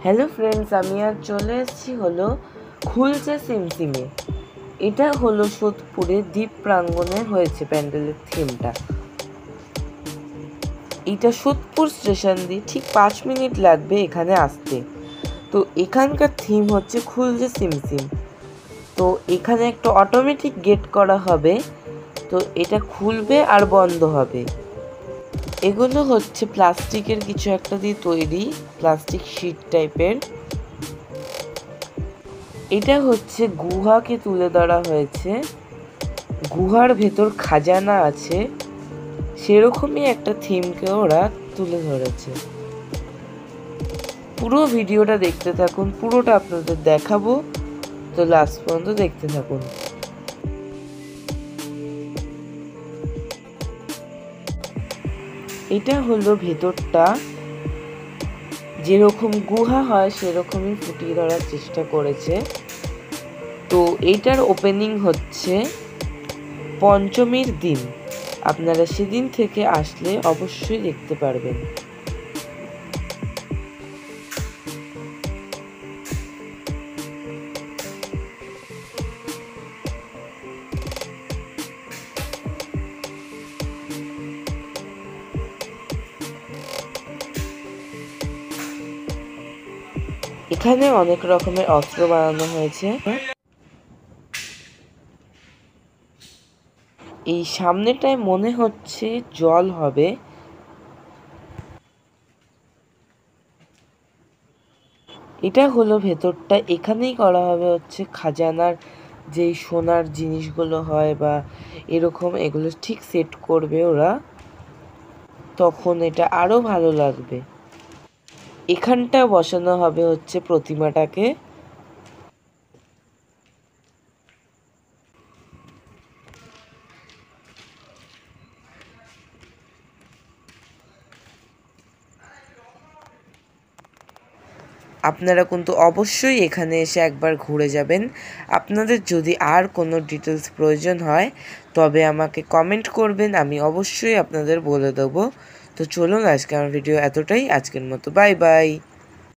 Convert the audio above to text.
Hello friends, আমি আজ চলে এসেছি হলো খুলছে সিমসিমে। এটা হলো সোদপুরে দ্বীপ প্রাঙ্গণে হয়েছে প্যান্ডেলের থিমটা। এটা সোদপুর স্টেশন দিয়ে ঠিক 5 মিনিট লাগবে এখানে আসতে। তো এখানকার থিম হচ্ছে খুলছে সিমসিম। তো এখানে একটা অটোমেটিক গেট করা হবে, তো এটা খুলবে আর বন্ধ হবে। এগুলো হচ্ছে প্লাস্টিকের কিছু একটা দিয়ে তৈরি, প্লাস্টিক শিট টাইপের। এটা হচ্ছে গুহাকে তুলে ধরা হয়েছে, গুহার ভেতর খাজানা আছে, সেরকমই একটা থিমকে ওরা তুলে ধরেছে। পুরো ভিডিওটা দেখতে থাকুন, পুরোটা আপনাদের দেখাবো, তো লাস্ট পর্যন্ত দেখতে থাকুন। এটা হলো ভেতরটা, যেরকম গুহা হয় সেরকমই ফুটিয়ে ধরার চেষ্টা করেছে। তো এইটার ওপেনিং হচ্ছে পঞ্চমীর দিন, আপনারা সেদিন থেকে আসলে অবশ্যই দেখতে পারবেন। এখানে অনেক রকমের অস্ত্র বানানো হয়েছে। এই সামনেটায় মনে হচ্ছে জল হবে। এটা হলো ভেতরটা, এখানেই করা হবে হচ্ছে খাজানার যেই সোনার জিনিসগুলো হয় বা এরকম, এগুলো ঠিক সেট করবে ওরা, তখন এটা আরো ভালো লাগবে। এখানটা বসানো হবে হচ্ছে প্রতিমাটাকে। আপনারা কিন্তু অবশ্যই এখানে এসে একবার ঘুরে যাবেন। আপনাদের যদি আর কোনো ডিটেলস প্রয়োজন হয় তবে আমাকে কমেন্ট করবেন, আমি অবশ্যই আপনাদের বলে দেবো। তো চলুন, আজকে আমার ভিডিও এতটাই, আজকের মতো বাই বাই।